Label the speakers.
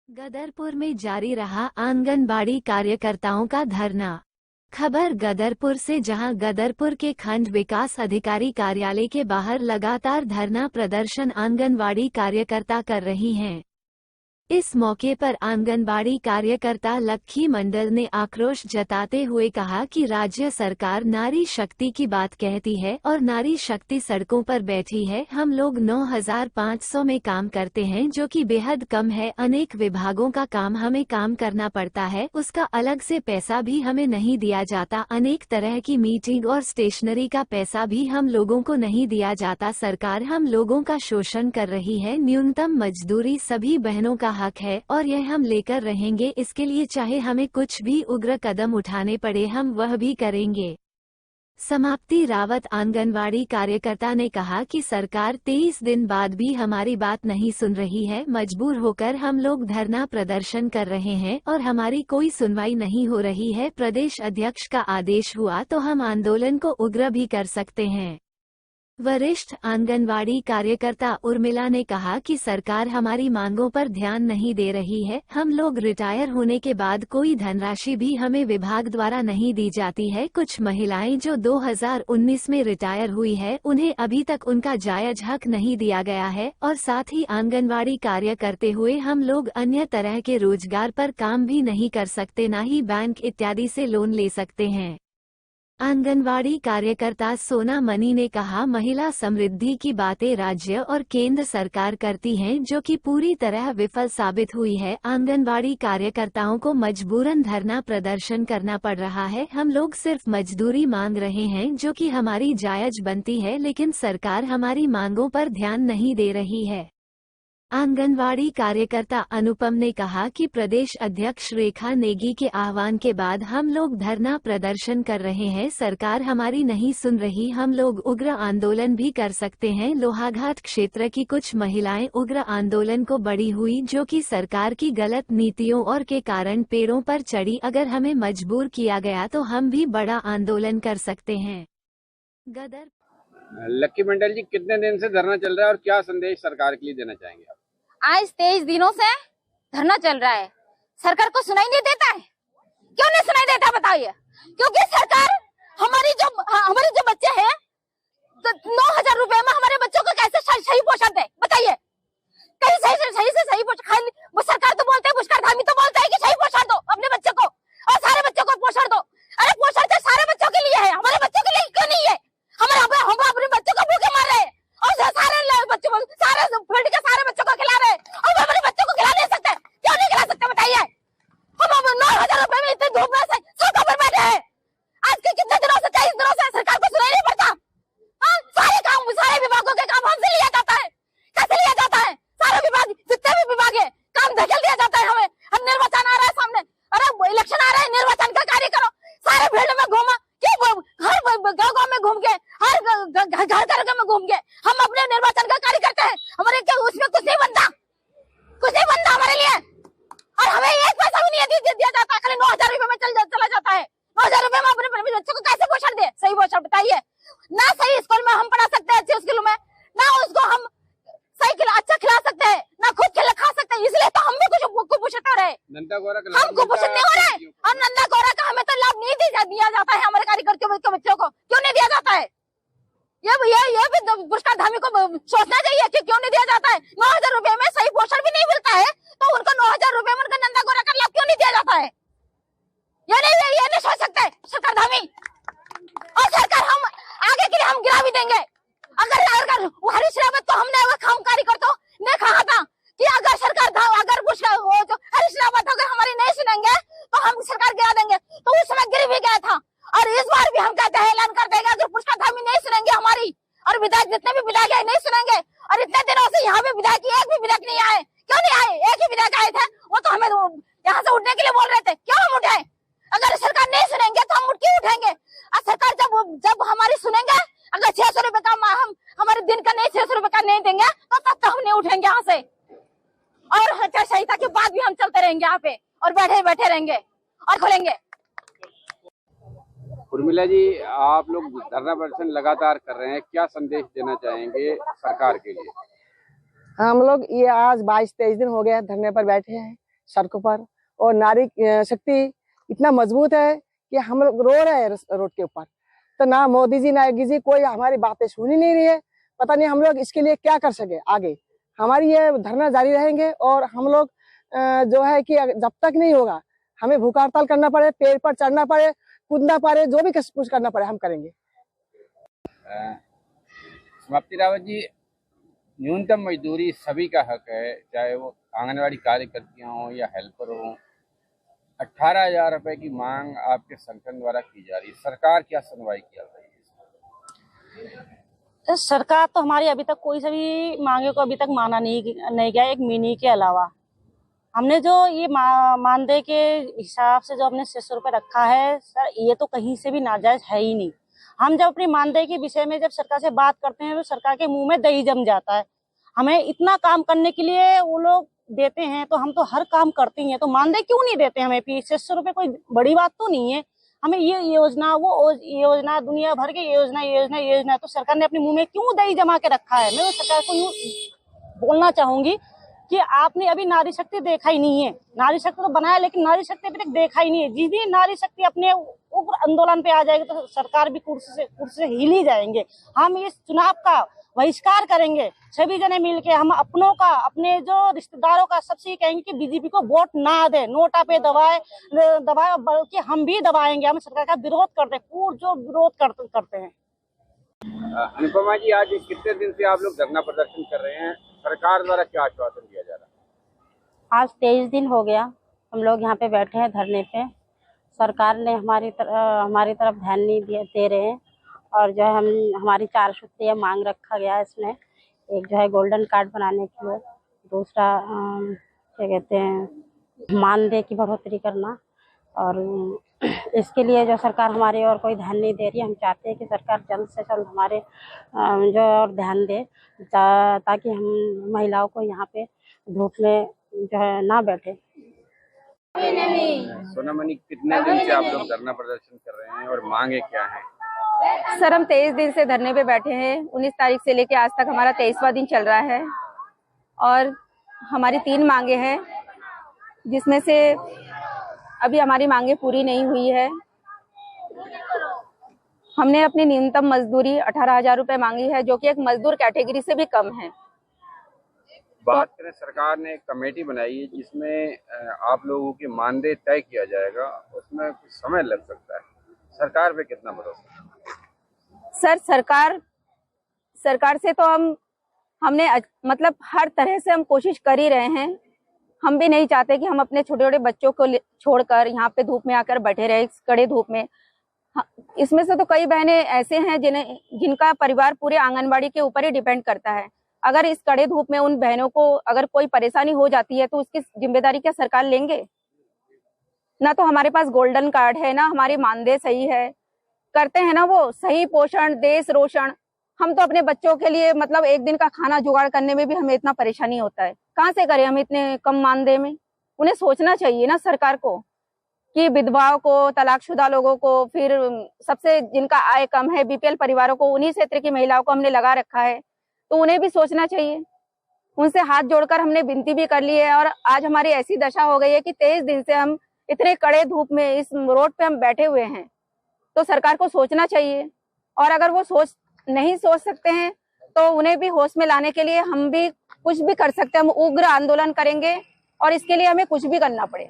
Speaker 1: गदरपुर में जारी रहा आंगनबाड़ी कार्यकर्ताओं का धरना। खबर गदरपुर से, जहां गदरपुर के खंड विकास अधिकारी कार्यालय के बाहर लगातार धरना प्रदर्शन आंगनबाड़ी कार्यकर्ता कर रही हैं। इस मौके पर आंगनबाड़ी कार्यकर्ता लक्की मंडल ने आक्रोश जताते हुए कहा कि राज्य सरकार नारी शक्ति की बात कहती है और नारी शक्ति सड़कों पर बैठी है। हम लोग 9,500 में काम करते हैं, जो कि बेहद कम है। अनेक विभागों का काम हमें काम करना पड़ता है, उसका अलग से पैसा भी हमें नहीं दिया जाता। अनेक तरह की मीटिंग और स्टेशनरी का पैसा भी हम लोगों को नहीं दिया जाता। सरकार हम लोगों का शोषण कर रही है। न्यूनतम मजदूरी सभी बहनों का हक है और यह हम लेकर रहेंगे। इसके लिए चाहे हमें कुछ भी उग्र कदम उठाने पड़े, हम वह भी करेंगे। समाप्ति रावत आंगनवाड़ी कार्यकर्ता ने कहा कि सरकार 23 दिन बाद भी हमारी बात नहीं सुन रही है। मजबूर होकर हम लोग धरना प्रदर्शन कर रहे हैं और हमारी कोई सुनवाई नहीं हो रही है। प्रदेश अध्यक्ष का आदेश हुआ तो हम आंदोलन को उग्र भी कर सकते हैं। वरिष्ठ आंगनवाड़ी कार्यकर्ता उर्मिला ने कहा कि सरकार हमारी मांगों पर ध्यान नहीं दे रही है। हम लोग रिटायर होने के बाद कोई धनराशि भी हमें विभाग द्वारा नहीं दी जाती है। कुछ महिलाएं जो 2019 में रिटायर हुई है, उन्हें अभी तक उनका जायज हक नहीं दिया गया है। और साथ ही आंगनवाड़ी कार्य करते हुए हम लोग अन्य तरह के रोजगार पर काम भी नहीं कर सकते, न ही बैंक इत्यादि से लोन ले सकते हैं। आंगनवाड़ी कार्यकर्ता सोना मनी ने कहा, महिला समृद्धि की बातें राज्य और केंद्र सरकार करती हैं, जो कि पूरी तरह विफल साबित हुई है। आंगनवाड़ी कार्यकर्ताओं को मजबूरन धरना प्रदर्शन करना पड़ रहा है। हम लोग सिर्फ मजदूरी मांग रहे हैं, जो कि हमारी जायज बनती है, लेकिन सरकार हमारी मांगों पर ध्यान नहीं दे रही है। आंगनवाड़ी कार्यकर्ता अनुपम ने कहा कि प्रदेश अध्यक्ष रेखा नेगी के आह्वान के बाद हम लोग धरना प्रदर्शन कर रहे हैं। सरकार हमारी नहीं सुन रही। हम लोग उग्र आंदोलन भी कर सकते हैं। लोहाघाट क्षेत्र की कुछ महिलाएं उग्र आंदोलन को बढ़ी हुई, जो कि सरकार की गलत नीतियों और के कारण पेड़ों पर चढ़ी। अगर हमें मजबूर किया गया तो हम भी बड़ा आंदोलन कर सकते हैं। गदर
Speaker 2: लक्की मंडल जी, कितने दिन से धरना चल रहा है और क्या संदेश सरकार के लिए देना चाहेंगे आप?
Speaker 3: आज 23 दिनों से धरना चल रहा है। सरकार को सुनाई नहीं देता है। क्यों नहीं सुनाई देता बताइए? क्योंकि सरकार हमारे जो बच्चे हैं, तो 9,000 रुपए में हमारे बच्चों को कैसे सही पोषण दे बताइए? कहीं सही पोषण। वो सरकार तो बोलते है, पुष्कर धामी तो बोलता है कि सही पोषण दो अपने बच्चों को और सारे बच्चों को पोषण दो। अरे पोषण तो सारे बच्चों के लिए है, हमारे बच्चों के लिए क्यों नहीं है? हम अपने बच्चों को भूखे मार रहे हैं और सारे बच्चों को, सारे फील्ड के सारे बच्चों को खिला रहे हैं और अपने बच्चों को खिला नहीं सकते। क्यों नहीं खिला सकते बताइए? हम 9,000 रुपए में इतने धूप में से सड़कों पर बैठे हैं। आज के कितने दिनों से, 23 दिनों से सरकार को सुनाई नहीं पड़ता। सारे विभागों के काम हमसे लिया जाता है। कैसे लिया जाता है? सारे विभाग, जितने भी विभाग है, काम धकेल दिया जाता है हमें। हम निर्वाचन आ रहा है सामने, अरे इलेक्शन आ रहा है, निर्वाचन का कार्य करो। सारे फील्ड में घूमा, हर गाँव में घूम के, हर घर में घूम के हम अपने निर्वाचन का कार्य करते हैं। हमारे क्या उसमें कुछ नहीं बनता हमारे लिए। और हमें एक पैसा भी नहीं दिया जाता, खाली 9,000 रुपए में चला जाता है। 9,000 रुपए में अपने बच्चों को कैसे पोषण दे? सही पोषण बताइए ना। सही स्कूल में हम पढ़ा सकते हैं, अच्छे स्कूल में ना, उसको हम सही अच्छा खिला सकते हैं ना, खुद खा सकते हैं। इसलिए तो हम भी कुछ कुपोषित हो रहे हैं। हम कुपोषित नहीं हो रहे और नंदा गौरा का हमें तो लाभ नहीं दिया जाता है। हमारे कार्यकर्ताओं के बच्चों को क्यों नहीं दिया जाता है? ये भी पुष्कर धामी को सोचना चाहिए कि क्यों नहीं दिया जाता है। 9,000 रुपए में सही पोषण भी नहीं मिलता है, तो उनको 9,000 रुपए में उनका नंदा गौरा का लाभ क्यों नहीं दिया जाता है? ये नहीं सोच सकते सरकार धामी। और सरकार हम आगे के लिए हम गिरा भी देंगे। अगर हरीश रावत को हमने काम कार्यकर्ता ने कहा था कि अगर सरकार हरीश रावत अगर हमारी नहीं सुनेंगे तो हम सरकार गिरा देंगे, तो उस समय गिर भी गया था। और इस बार भी हम कहते हैं, ऐलान कर देंगे, अगर पुष्कर धामी नहीं सुनेंगे हमारी, और विधायक जितने भी विधायक है नहीं सुनेंगे। और इतने दिनों से यहाँ पे विधायक एक भी विधायक नहीं आए। क्यों नहीं आए? एक ही विधायक आए थे, वो तो हमें यहाँ से उठने के लिए बोल रहे थे। क्यों हम उठे? अगर सरकार नहीं सुनेंगे तो हम उठ के उठेंगे। और सरकार जब हमारी सुनेंगे, अगर 600 रुपए का हम हमारे दिन का नहीं 600 रुपए का नहीं देंगे, तो तब तक हम नहीं उठेंगे यहाँ से। और आचारसंहिता के बाद भी हम चलते रहेंगे यहाँ पे और बैठे रहेंगे और खोलेंगे।
Speaker 2: उर्मिला जी, आप लोग धरना प्रदर्शन लगातार कर रहे हैं, क्या संदेश देना चाहेंगे सरकार के लिए?
Speaker 4: हम लोग ये आज 22-23 दिन हो गए धरने पर बैठे हैं। सड़कों पर, और नारी शक्ति इतना मजबूत है कि हम लोग रो रहे हैं रोड के ऊपर। तो ना मोदी जी ना योगी जी कोई हमारी बातें सुन ही नहीं रही है। पता नहीं हम लोग इसके लिए क्या कर सके आगे। हमारी ये धरना जारी रहेंगे और हम लोग जो है कि जब तक नहीं होगा हमें भूख हड़ताल करना पड़े, पेड़ पर चढ़ना पड़े, कूदना पड़े, जो भी कुछ करना पड़े हम करेंगे।
Speaker 2: समाप्ति रावत जी, न्यूनतम मजदूरी सभी का हक है, चाहे वो आंगनवाड़ी कार्यकर्तियां हों या हेल्पर हों। 18,000 रुपए की मांग आपके संगठन द्वारा की जा रही है, सरकार क्या सुनवाई कर रही है?
Speaker 5: तो सरकार तो हमारी अभी तक कोई सभी मांगे को अभी तक माना नहीं गया, एक मिनी के अलावा। हमने जो ये मानदेय के हिसाब से जो हमने 600 रुपये रखा है सर, ये तो कहीं से भी नाजायज है ही नहीं। हम जब अपनी मानदेय के विषय में जब सरकार से बात करते हैं तो सरकार के मुंह में दही जम जाता है। हमें इतना काम करने के लिए वो लोग देते हैं तो हम तो हर काम करते ही हैं, तो मानदेय क्यों नहीं देते हमें? 600 रुपये कोई बड़ी बात तो नहीं है। हमें ये योजना वो योजना, दुनिया भर की योजना तो सरकार ने अपने मुंह में क्यों दही जमा के रखा है? मैं सरकार को यूं बोलना चाहूंगी कि आपने अभी नारी शक्ति देखा ही नहीं है। नारी शक्ति तो बनाया लेकिन नारी शक्ति अभी तक देखा ही नहीं है। जिस दिन नारी शक्ति अपने उग्र आंदोलन पे आ जाएगी तो सरकार भी कुर्सी से हिल ही जाएंगे। हम इस चुनाव का बहिष्कार करेंगे, सभी जने मिलके। हम अपनों का, अपने जो रिश्तेदारों का सबसे कहेंगे कि बीजेपी को वोट ना दे, नोटा पे दबाए, बल्कि हम भी दबाएंगे। हम सरकार का विरोध करते हैं, जो विरोध करते हैं।
Speaker 2: अनुपमा जी, आज कितने दिन से आप लोग धरना प्रदर्शन कर रहे हैं? सरकार द्वारा क्या आश्वासन दिया जा रहा है?
Speaker 5: आज 23 दिन हो गया हम लोग यहाँ पे बैठे हैं धरने पे। सरकार ने हमारी तरफ ध्यान नहीं दे रहे हैं। और जो है हमारी 4 सूत्रीय मांग रखा गया है इसमें। एक जो है गोल्डन कार्ड बनाने के लिए, दूसरा क्या कहते हैं मानदेय की बढ़ोतरी करना, और इसके लिए जो सरकार हमारी और कोई ध्यान नहीं दे रही है। हम चाहते हैं कि सरकार जल्द से जल्द हमारे जो और ध्यान दे, ताकि हम महिलाओं को यहाँ पे धूप में जो है ना बैठे।
Speaker 2: सोनामणि, कितने दिन से आप लोग धरना प्रदर्शन कर रहे हैं और मांगे क्या हैं?
Speaker 6: सर, हम 23 दिन से धरने पे बैठे हैं। 19 तारीख से लेके आज तक हमारा 23वां दिन चल रहा है और हमारी 3 मांगे हैं, जिसमें से अभी हमारी मांगे पूरी नहीं हुई है। हमने अपनी न्यूनतम मजदूरी 18,000 रुपए मांगी है, जो कि एक मजदूर कैटेगरी से भी कम है।
Speaker 2: बात करें, सरकार ने एक कमेटी बनाई है जिसमें आप लोगों के मानदेय तय किया जाएगा, उसमें कुछ समय लग सकता है। सरकार पे कितना भरोसा?
Speaker 6: सर, सरकार से तो हमने मतलब हर तरह से हम कोशिश कर ही रहे हैं। हम भी नहीं चाहते कि हम अपने छोटे छोटे बच्चों को छोड़कर यहाँ पे धूप में आकर बैठे रहे, इस कड़े धूप में। इसमें से तो कई बहनें ऐसे हैं जिनका परिवार पूरे आंगनबाड़ी के ऊपर ही डिपेंड करता है। अगर इस कड़े धूप में उन बहनों को अगर कोई परेशानी हो जाती है तो उसकी जिम्मेदारी क्या सरकार लेंगे? ना तो हमारे पास गोल्डन कार्ड है, ना हमारी मानदेय सही है। करते हैं ना वो सही पोषण देश रोशन। हम तो अपने बच्चों के लिए मतलब एक दिन का खाना जुगाड़ करने में भी हमें इतना परेशानी होता है। कहाँ से करें हम इतने कम मानदेय में? उन्हें सोचना चाहिए ना सरकार को कि विधवाओं को, तलाकशुदा लोगों को, फिर सबसे जिनका आय कम है, बीपीएल परिवारों को, उन्हीं क्षेत्र की महिलाओं को हमने लगा रखा है, तो उन्हें भी सोचना चाहिए। उनसे हाथ जोड़कर हमने विनती भी कर ली है और आज हमारी ऐसी दशा हो गई है कि 23 दिन से हम इतने कड़े धूप में इस रोड पे हम बैठे हुए हैं। तो सरकार को सोचना चाहिए, और अगर वो नहीं सोच सकते हैं तो उन्हें भी होश में लाने के लिए हम भी कुछ भी कर सकते हैं। हम उग्र आंदोलन करेंगे और इसके लिए हमें कुछ भी करना पड़े।